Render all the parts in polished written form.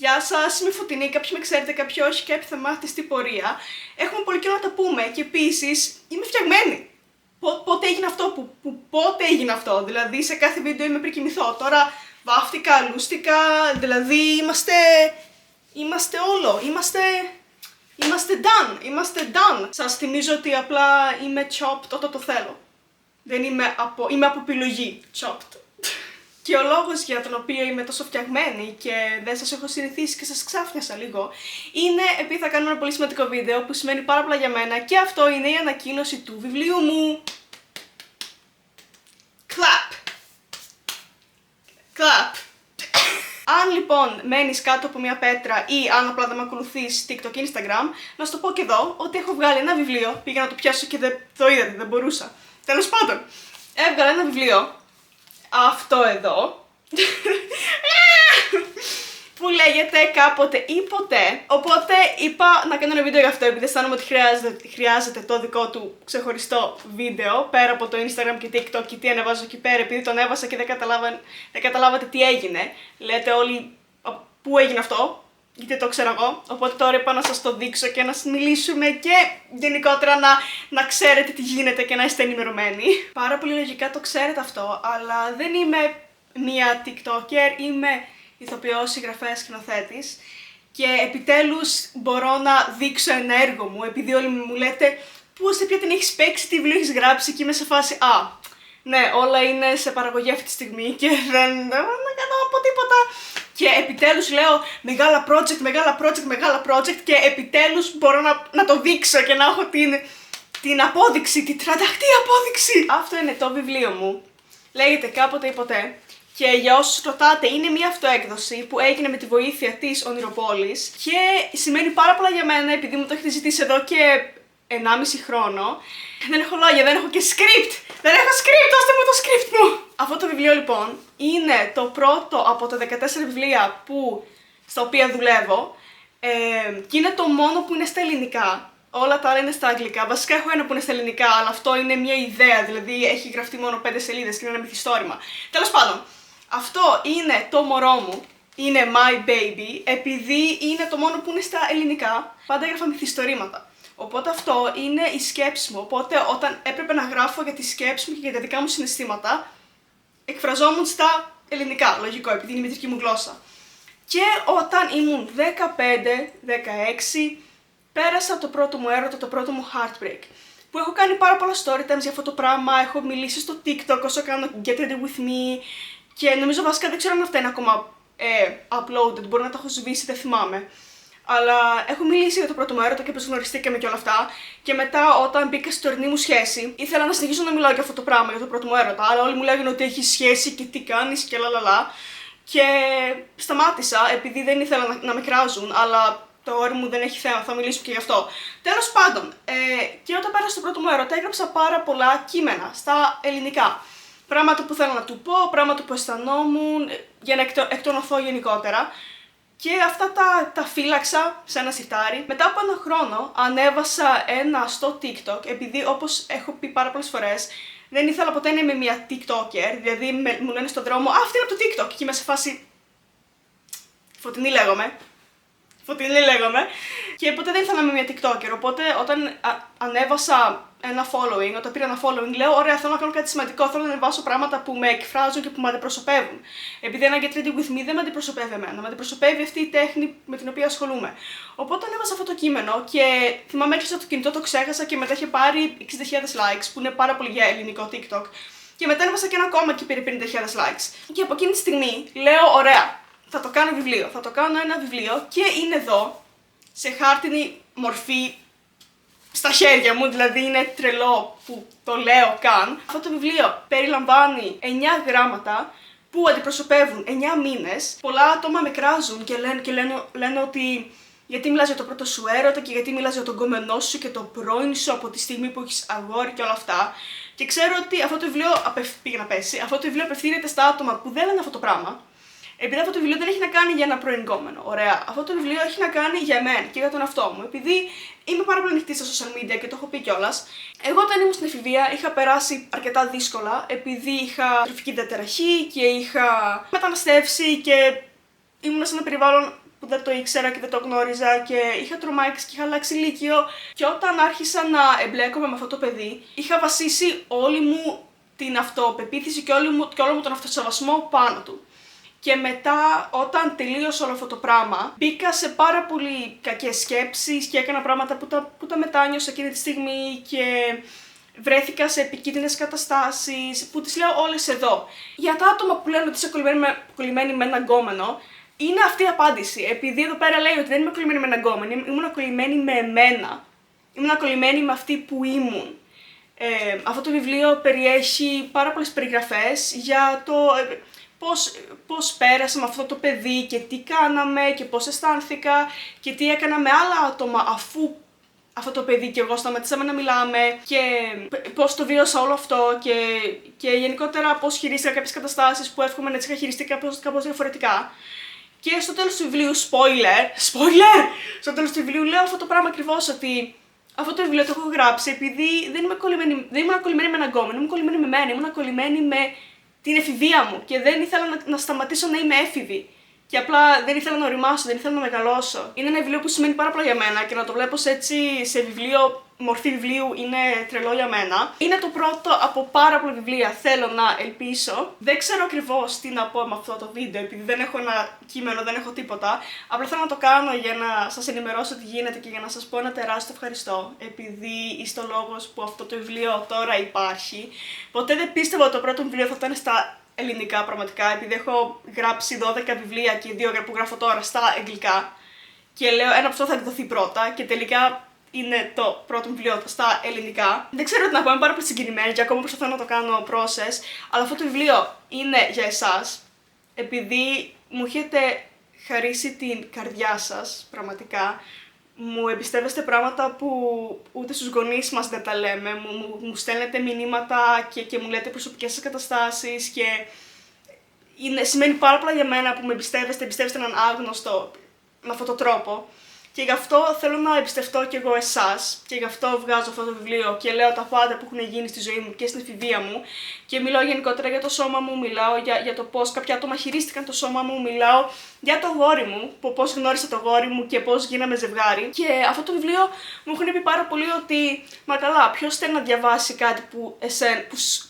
Γεια σας, είμαι Φωτεινή, κάποιοι με ξέρετε, κάποιοι όχι και θα μάθετε στην πορεία. Έχουμε πολύ καιρό να τα πούμε και επίσης είμαι φτιαγμένη. Πότε έγινε αυτό, πότε έγινε αυτό, δηλαδή σε κάθε βίντεο είμαι πριν κοιμηθώ. Τώρα βάφτηκα, λούστηκα, δηλαδή είμαστε όλο, είμαστε done. Σας θυμίζω ότι απλά είμαι chopped όταν το θέλω. Δεν είμαι από επιλογή chopped. Και ο λόγος για τον οποίο είμαι τόσο φτιαγμένη και δεν σας έχω συνηθίσει και σας ξάφνιασα λίγο είναι επειδή θα κάνουμε ένα πολύ σημαντικό βίντεο που σημαίνει πάρα πολλά για μένα και αυτό είναι η ανακοίνωση του βιβλίου μου. Clap. Αν λοιπόν μένεις κάτω από μια πέτρα ή αν απλά δεν με ακολουθείς TikTok και Instagram, να σου το πω και εδώ ότι έχω βγάλει ένα βιβλίο, πήγα να το πιάσω και δεν το είδατε, δεν μπορούσα. Τέλος πάντων, έβγαλα ένα βιβλίο, αυτό εδώ, που λέγεται Κάποτε ή Ποτέ. Οπότε είπα να κάνω ένα βίντεο για αυτό, επειδή αισθάνομαι ότι χρειάζεται το δικό του ξεχωριστό βίντεο, πέρα από το Instagram και TikTok και τι ανεβάζω εκεί πέρα, επειδή το ανέβασα και δεν καταλάβατε τι έγινε. Λέτε όλοι πού έγινε αυτό, γιατί το ξέρω εγώ. Οπότε τώρα είπα να σας το δείξω και να σας μιλήσουμε και γενικότερα να ξέρετε τι γίνεται και να είστε ενημερωμένοι. Πάρα πολύ λογικά το ξέρετε αυτό, αλλά δεν είμαι μία TikToker, είμαι ηθοποιός, συγγραφέας, σκηνοθέτης και επιτέλους μπορώ να δείξω ένα έργο μου, επειδή όλοι μου λέτε πού, σε ποια την έχεις παίξει, τι βιβλίο έχεις γράψει και είμαι σε φάση ναι, όλα είναι σε παραγωγή αυτή τη στιγμή και δεν κάνω από τίποτα. Και επιτέλους λέω μεγάλα project και επιτέλους μπορώ να το δείξω και να έχω την απόδειξη, την τρανταχτή απόδειξη. Αυτό είναι το βιβλίο μου. Λέγεται Κάποτε ή Ποτέ. Και για όσους ρωτάτε, είναι μια αυτοέκδοση που έγινε με τη βοήθεια της Ονειροπόλης και σημαίνει πάρα πολλά για μένα επειδή μου το έχετε ζητήσει εδώ και 1,5 χρόνο. Δεν έχω λόγια, δεν έχω και script! Δεν έχω script, δώστε μου το script μου! Αυτό το βιβλίο λοιπόν είναι το πρώτο από τα 14 βιβλία στα οποία δουλεύω και είναι το μόνο που είναι στα ελληνικά. Όλα τα άλλα είναι στα αγγλικά. Βασικά έχω ένα που είναι στα ελληνικά, αλλά αυτό είναι μια ιδέα, δηλαδή έχει γραφτεί μόνο 5 σελίδες και είναι ένα μυθιστόρημα. Τέλος πάντων, αυτό είναι το μωρό μου, είναι my baby, επειδή είναι το μόνο που είναι στα ελληνικά. Πάντα έγραφα μυθιστορήματα. Οπότε αυτό είναι η σκέψη μου. Οπότε όταν έπρεπε να γράφω για τη σκέψη μου και για τα δικά μου συναισθήματα, εκφραζόμουν στα ελληνικά. Λογικό, επειδή είναι η μητρική μου γλώσσα. Και όταν ήμουν 15-16, πέρασα το πρώτο μου έρωτα, το πρώτο μου heartbreak. Που έχω κάνει πάρα πολλά story times για αυτό το πράγμα, έχω μιλήσει στο TikTok όσο κάνω Get Ready With Me και νομίζω βασικά δεν ξέρω αν αυτά είναι ακόμα uploaded, μπορεί να τα έχω σβήσει, δεν θυμάμαι. Αλλά έχω μιλήσει για το πρώτο μου έρωτα και πώς γνωριστήκαμε και όλα αυτά. Και μετά, όταν μπήκα στη τωρινή μου σχέση, ήθελα να συνεχίσω να μιλάω για αυτό το πράγμα, για το πρώτο μου έρωτα. Αλλά όλοι μου λέγανε ότι έχει σχέση και τι κάνεις και λαλαλά. Και σταμάτησα, επειδή δεν ήθελα να με κράζουν, αλλά το όρι μου δεν έχει θέμα, θα μιλήσω και γι' αυτό. Τέλος πάντων, και όταν πέρασα στο πρώτο μου έρωτα, έγραψα πάρα πολλά κείμενα στα ελληνικά. Πράγματα που θέλω να του πω, πράγματα που αισθανόμουν, για να εκτονωθώ γενικότερα. Και αυτά τα φύλαξα σε ένα σιρτάρι. Μετά από ένα χρόνο ανέβασα ένα στο TikTok, επειδή όπως έχω πει πάρα πολλές φορές, δεν ήθελα ποτέ να είμαι μια TikToker, δηλαδή μου λένε στον δρόμο αυτή είναι από το TikTok και είμαι σε φάση Φωτεινή λέγομαι. Και ποτέ δεν ήθελα να είμαι μια TikToker, οπότε όταν ανέβασα ένα following, όταν πήρα ένα following, λέω ωραία, θέλω να κάνω κάτι σημαντικό, θέλω να ανεβάσω πράγματα που με εκφράζουν και που με αντιπροσωπεύουν. Επειδή ένα Get Ready With Me δεν με αντιπροσωπεύει εμένα, με αντιπροσωπεύει αυτή η τέχνη με την οποία ασχολούμαι. Οπότε ανέβασα αυτό το κείμενο και θυμάμαι έκλεισα το κινητό, το ξέχασα και μετά είχε πάρει 60.000 likes, που είναι πάρα πολύ για ελληνικό TikTok. Και μετά ανέβασα και ένα ακόμα και πήρε 50.000 likes. Και από εκείνη τη στιγμή λέω ωραία, θα το κάνω βιβλίο, θα το κάνω ένα βιβλίο και είναι εδώ, σε χάρτινη μορφή, στα χέρια μου, δηλαδή είναι τρελό που το λέω καν. Αυτό το βιβλίο περιλαμβάνει 9 γράμματα που αντιπροσωπεύουν 9 μήνες. Πολλά άτομα με κράζουν και λένε ότι γιατί μιλάς για το πρώτο σου έρωτα και γιατί μιλάς για τον κομμενό σου και τον πρώην σου από τη στιγμή που έχεις αγόρι και όλα αυτά. Και ξέρω ότι αυτό το βιβλίο αυτό το βιβλίο απευθύνεται στα άτομα που δεν λένε αυτό το πράγμα. Επειδή αυτό το βιβλίο δεν έχει να κάνει για ένα προηγούμενο. Ωραία. Αυτό το βιβλίο έχει να κάνει για μένα και για τον εαυτό μου. Επειδή είμαι πάρα πολύ ανοιχτή στα social media και το έχω πει κιόλας. Εγώ όταν ήμουν στην εφηβεία είχα περάσει αρκετά δύσκολα. Επειδή είχα τροφική διαταραχή και είχα μεταναστεύσει και ήμουν σε ένα περιβάλλον που δεν το ήξερα και δεν το γνώριζα και είχα τρομάξει και είχα αλλάξει λύκειο. Και όταν άρχισα να εμπλέκομαι με αυτό το παιδί, είχα βασίσει όλη μου την αυτοπεποίθηση και όλο μου τον αυτοσεβασμό πάνω του. Και μετά, όταν τελείωσε όλο αυτό το πράγμα, μπήκα σε πάρα πολύ κακές σκέψεις και έκανα πράγματα που τα μετάνιωσα εκείνη τη στιγμή και βρέθηκα σε επικίνδυνες καταστάσεις που τις λέω όλες εδώ. Για τα άτομα που λένε ότι είσαι κολλημένοι με έναν γκόμενο, είναι αυτή η απάντηση. Επειδή εδώ πέρα λέει ότι δεν είμαι κολλημένη με έναν γκόμενο, ήμουν κολλημένη με εμένα. Ήμουν κολλημένη με αυτή που ήμουν. Αυτό το βιβλίο περιέχει πάρα πολλές περιγραφές για το πώς πέρασα με αυτό το παιδί και τι κάναμε και πώς αισθάνθηκα και τι έκανα με άλλα άτομα αφού αυτό το παιδί και εγώ σταματήσαμε να μιλάμε και πώς το βίωσα όλο αυτό και γενικότερα πώς χειρίστηκα κάποιες καταστάσεις που εύχομαι να τις είχα χειριστεί κάπως διαφορετικά. Και στο τέλος του βιβλίου, spoiler! Στο τέλος του βιβλίου λέω αυτό το πράγμα ακριβώς, ότι αυτό το βιβλίο το έχω γράψει επειδή δεν ήμουν κολλημένη με έναν γκόμενο, ήμουν κολλημένη με μένα, ήμουν κολλημένη με την εφηβεία μου και δεν ήθελα να σταματήσω να είμαι έφηβη. Και απλά δεν ήθελα να οριμάσω, δεν ήθελα να μεγαλώσω. Είναι ένα βιβλίο που σημαίνει πάρα πολλά για μένα και να το βλέπω έτσι σε βιβλίο, μορφή βιβλίου, είναι τρελό για μένα. Είναι το πρώτο από πάρα πολλά βιβλία, θέλω να ελπίσω. Δεν ξέρω ακριβώς τι να πω με αυτό το βίντεο, επειδή δεν έχω ένα κείμενο, δεν έχω τίποτα. Απλά θέλω να το κάνω για να σας ενημερώσω τι γίνεται και για να σας πω ένα τεράστιο ευχαριστώ, επειδή είστε ο λόγος που αυτό το βιβλίο τώρα υπάρχει. Ποτέ δεν πίστευα ότι το πρώτο βιβλίο θα ήταν στα ελληνικά πραγματικά, επειδή έχω γράψει 12 βιβλία και 2 που γράφω τώρα στα αγγλικά και λέω ένα από αυτό θα εκδοθεί πρώτα και τελικά είναι το πρώτο βιβλίο στα ελληνικά. Δεν ξέρω τι να πω, είμαι πάρα πολύ συγκινημένη και ακόμα προσπαθώ να το κάνω process, αλλά αυτό το βιβλίο είναι για εσάς, επειδή μου έχετε χαρίσει την καρδιά σας, πραγματικά. Μου εμπιστεύεστε πράγματα που ούτε στους γονείς μας δεν τα λέμε, μου στέλνετε μηνύματα και μου λέτε προσωπικές σας καταστάσεις και σημαίνει πάρα πολλά για μένα που με εμπιστεύεστε έναν άγνωστο με αυτόν τον τρόπο. Και γι' αυτό θέλω να εμπιστευτώ κι εγώ εσάς και γι' αυτό βγάζω αυτό το βιβλίο και λέω τα πάντα που έχουν γίνει στη ζωή μου και στην εφηβεία μου και μιλάω γενικότερα για το σώμα μου, μιλάω για το πώς κάποια άτομα χειρίστηκαν το σώμα μου, μιλάω για το γόρι μου, πώς γνώρισα το γόρι μου και πώς γίναμε ζευγάρι. Και αυτό το βιβλίο μου έχουν πει πάρα πολύ ότι μα καλά, ποιος θέλει να διαβάσει κάτι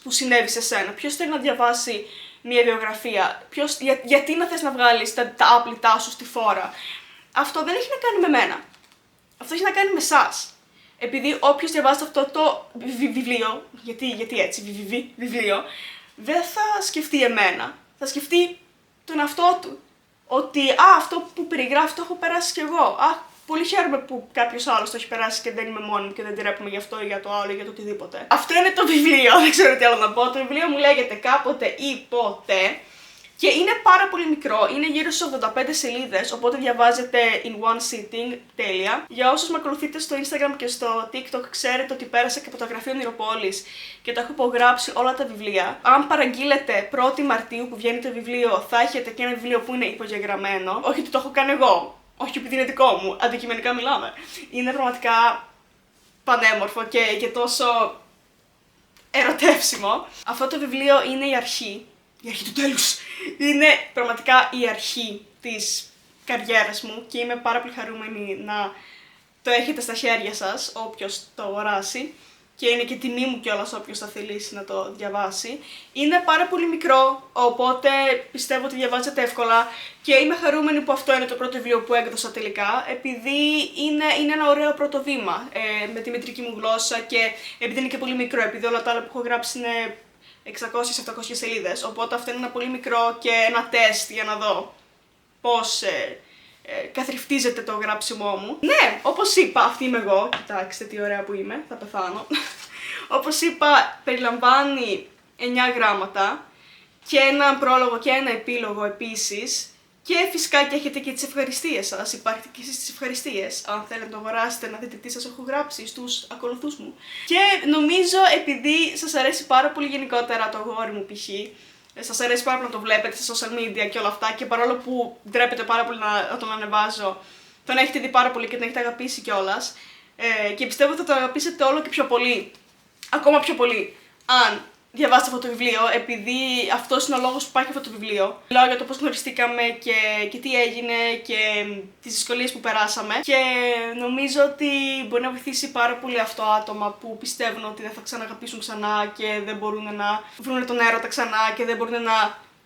που συνέβη σε σένα, ποιος θέλει να διαβάσει μια βιογραφία, γιατί να θες να βγάλεις τα άπλητά σου στη φόρα. Αυτό δεν έχει να κάνει με μένα. Αυτό έχει να κάνει με εσάς. Επειδή όποιος διαβάζει αυτό το βιβλίο, γιατί έτσι, βιβλίο, δεν θα σκεφτεί εμένα. Θα σκεφτεί τον εαυτό του. Ότι αυτό που περιγράφει το έχω περάσει κι εγώ. Πολύ χαίρομαι που κάποιος άλλος το έχει περάσει και δεν είμαι μόνη μου και δεν τρέπομαι γι' αυτό ή για το άλλο ή για το οτιδήποτε. Αυτό είναι το βιβλίο, δεν ξέρω τι άλλο να πω. Το βιβλίο μου λέγεται Κάποτε ή Ποτέ. Και είναι πάρα πολύ μικρό, είναι γύρω στις 85 σελίδες, οπότε διαβάζετε in one sitting, τέλεια. Για όσους με ακολουθείτε στο Instagram και στο TikTok, ξέρετε ότι πέρασα και από το γραφείο Νηροπόλης και το έχω υπογράψει όλα τα βιβλία. Αν παραγγείλετε 1η Μαρτίου που βγαίνει το βιβλίο, θα έχετε και ένα βιβλίο που είναι υπογεγραμμένο. Όχι ότι το έχω κάνει εγώ, όχι επειδή είναι δικό μου, αντικειμενικά μιλάμε. Είναι πραγματικά πανέμορφο και τόσο ερωτεύσιμο. Αυτό το βιβλίο είναι η αρχή του τέλους. Είναι πραγματικά η αρχή της καριέρας μου και είμαι πάρα πολύ χαρούμενη να το έχετε στα χέρια σας όποιος το αγοράσει και είναι και τιμή μου κιόλας όποιος θα θελήσει να το διαβάσει. Είναι πάρα πολύ μικρό, οπότε πιστεύω ότι διαβάζετε εύκολα και είμαι χαρούμενη που αυτό είναι το πρώτο βιβλίο που έκδοσα τελικά, επειδή είναι ένα ωραίο πρώτο βήμα με τη μετρική μου γλώσσα και επειδή είναι και πολύ μικρό, επειδή όλα τα άλλα που έχω γράψει είναι 600-700 σελίδες, οπότε αυτό είναι ένα πολύ μικρό και ένα τεστ για να δω πώς καθρεφτίζεται το γράψιμό μου. Ναι, όπως είπα, αυτή είμαι εγώ, κοιτάξτε τι ωραία που είμαι, θα πεθάνω. Όπως είπα, περιλαμβάνει 9 γράμματα και ένα πρόλογο και ένα επίλογο επίσης. Και φυσικά και έχετε και τις ευχαριστίες σας, υπάρχετε και εσείς στις ευχαριστίες, αν θέλετε να το αγοράσετε, να δείτε τι σας έχω γράψει στους ακολουθούς μου. Και νομίζω επειδή σας αρέσει πάρα πολύ γενικότερα το αγόρι μου π.χ., σας αρέσει πάρα πολύ να το βλέπετε στα social media και όλα αυτά και παρόλο που ντρέπετε πάρα πολύ να τον ανεβάζω, τον έχετε δει πάρα πολύ και τον έχετε αγαπήσει κιόλας και πιστεύω ότι θα το αγαπήσετε όλο και πιο πολύ, ακόμα πιο πολύ, αν διαβάσετε αυτό το βιβλίο, επειδή αυτός είναι ο λόγος που υπάρχει αυτό το βιβλίο. Μιλάω για το πώς γνωριστήκαμε και τι έγινε και τις δυσκολίες που περάσαμε. Και νομίζω ότι μπορεί να βοηθήσει πάρα πολύ αυτό άτομα που πιστεύουν ότι δεν θα ξαναγαπήσουν ξανά και δεν μπορούν να βρουν τον έρωτα ξανά και δεν μπορούν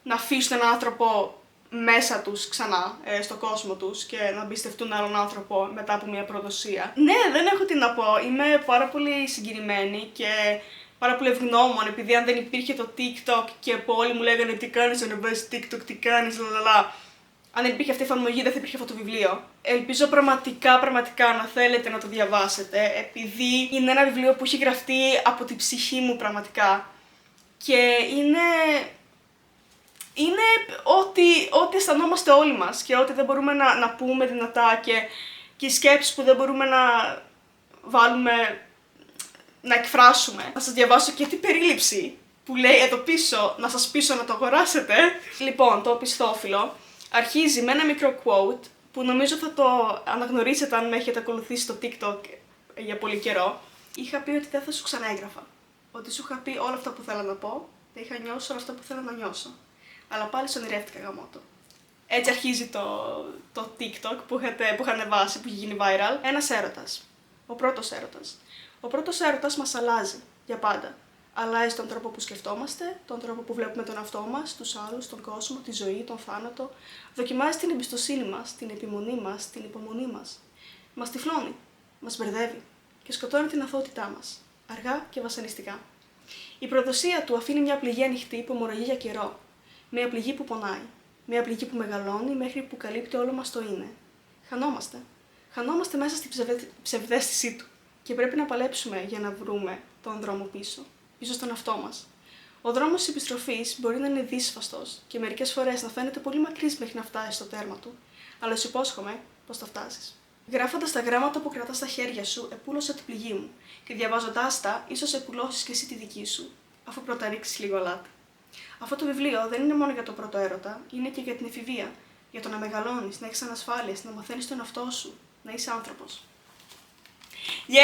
να αφήσουν έναν άνθρωπο μέσα τους ξανά, στον κόσμο τους και να εμπιστευτούν άλλον άνθρωπο μετά από μια προδοσία. Ναι, δεν έχω τι να πω. Είμαι πάρα πολύ συγκινημένη και πάρα πολύ ευγνώμων, επειδή αν δεν υπήρχε το TikTok και που όλοι μου λέγανε τι κάνεις, ανεβάζεις TikTok, τι κάνεις, λαλαλα. Αν δεν υπήρχε αυτή η εφαρμογή, δεν θα υπήρχε αυτό το βιβλίο. Ελπίζω πραγματικά να θέλετε να το διαβάσετε, επειδή είναι ένα βιβλίο που έχει γραφτεί από την ψυχή μου πραγματικά. Και είναι ό,τι αισθανόμαστε όλοι μας και ό,τι δεν μπορούμε να πούμε δυνατά και οι σκέψεις που δεν μπορούμε να βάλουμε, να εκφράσουμε. Να σας διαβάσω και την περίληψη που λέει εδώ πίσω, να σας πείσω να το αγοράσετε. Λοιπόν, το οπισθόφυλλο αρχίζει με ένα μικρό quote που νομίζω θα το αναγνωρίσετε αν με έχετε ακολουθήσει στο TikTok για πολύ καιρό. Είχα πει ότι δεν θα σου ξαναέγραφα. Ότι σου είχα πει όλα αυτά που θέλω να πω, δεν είχα νιώσει όλα αυτά που θέλω να νιώσω. Αλλά πάλι σ' ονειρεύτηκα γαμώτο. Έτσι αρχίζει το TikTok που είχα ανεβάσει, που είχε γίνει viral. Ένας έρωτας. Ο πρώτος έρωτας. Ο πρώτος έρωτας μας αλλάζει για πάντα. Αλλάζει τον τρόπο που σκεφτόμαστε, τον τρόπο που βλέπουμε τον εαυτό μας, τους άλλους, τον κόσμο, τη ζωή, τον θάνατο. Δοκιμάζει την εμπιστοσύνη μας, την επιμονή μας, την υπομονή μας. Μας τυφλώνει, μας μπερδεύει και σκοτώνει την αθωότητά μας. Αργά και βασανιστικά. Η προδοσία του αφήνει μια πληγή ανοιχτή που μοραγεί για καιρό. Μια πληγή που πονάει. Μια πληγή που μεγαλώνει μέχρι που καλύπτει όλο μας το είναι. Χανόμαστε. Χανόμαστε μέσα στην ψευδαίσθησή του. Και πρέπει να παλέψουμε για να βρούμε τον δρόμο πίσω. Πίσω στον εαυτό μας. Ο δρόμος της επιστροφής μπορεί να είναι δύσβαστος και μερικές φορές να φαίνεται πολύ μακρύς μέχρι να φτάσει στο τέρμα του. Αλλά σου υπόσχομαι πως θα φτάσεις. Γράφοντας τα γράμματα που κρατάς στα χέρια σου, επούλωσα την πληγή μου. Και διαβάζοντάς τα, ίσως επουλώσεις και εσύ τη δική σου, αφού πρώτα ρίξεις λίγο αλάτι. Αυτό το βιβλίο δεν είναι μόνο για το πρώτο έρωτα, είναι και για την εφηβεία. Για το να μεγαλώνεις, να έχεις ανασφάλειες, να μαθαίνεις τον εαυτό σου, να είσαι άνθρωπος. Yay!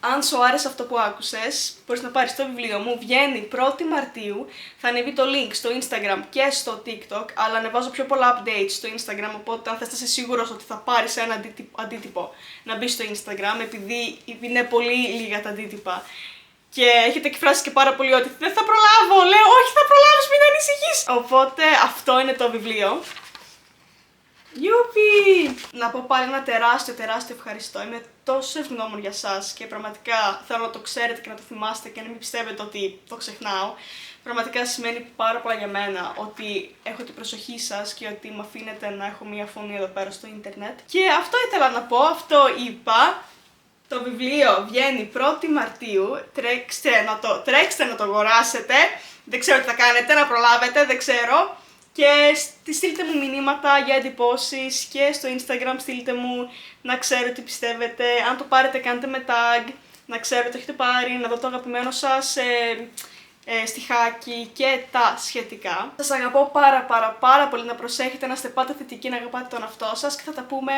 Αν σου άρεσε αυτό που άκουσες, μπορείς να πάρεις το βιβλίο μου. Βγαίνει 1η Μαρτίου. Θα ανεβεί το link στο Instagram και στο TikTok, αλλά ανεβάζω πιο πολλά updates στο Instagram, οπότε αν θες να είσαι σίγουρος ότι θα πάρεις ένα αντίτυπο, να μπεις στο Instagram, επειδή είναι πολύ λίγα τα αντίτυπα. Και έχετε εκφράσει και πάρα πολύ ότι δεν θα προλάβω. Λέω, όχι, θα προλάβεις, μην ανησυχείς. Οπότε αυτό είναι το βιβλίο. Γιούπι! Να πω πάλι ένα τεράστιο ευχαριστώ. Είμαι τόσο ευγνώμων για σας και πραγματικά θέλω να το ξέρετε και να το θυμάστε και να μην πιστεύετε ότι το ξεχνάω. Πραγματικά σημαίνει πάρα πολλά για μένα ότι έχω την προσοχή σας και ότι με αφήνετε να έχω μία φωνή εδώ πέρα στο ίντερνετ. Και αυτό ήθελα να πω, αυτό είπα. Το βιβλίο βγαίνει 1η Μαρτίου, τρέξτε να το αγοράσετε, δεν ξέρω τι θα κάνετε, να προλάβετε, δεν ξέρω. Και στείλτε μου μηνύματα για εντυπώσεις και στο Instagram στείλτε μου να ξέρω τι πιστεύετε. Αν το πάρετε κάντε με tag, να ξέρω ότι το έχετε πάρει, να δω το αγαπημένο σας στιχάκι και τα σχετικά. Σας αγαπώ πάρα πολύ, να προσέχετε, να είστε πάντα θετικοί, να αγαπάτε τον εαυτό σας και θα τα πούμε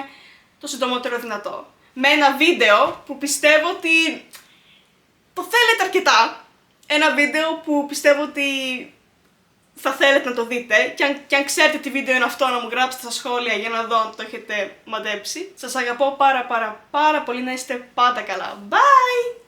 το συντομότερο δυνατό. Με ένα βίντεο που πιστεύω ότι το θέλετε αρκετά. Ένα βίντεο που πιστεύω ότι θα θέλετε να το δείτε και αν ξέρετε τι βίντεο είναι αυτό να μου γράψετε στα σχόλια για να δω αν το έχετε μαντέψει. Σας αγαπώ πάρα πολύ, να είστε πάντα καλά. Bye!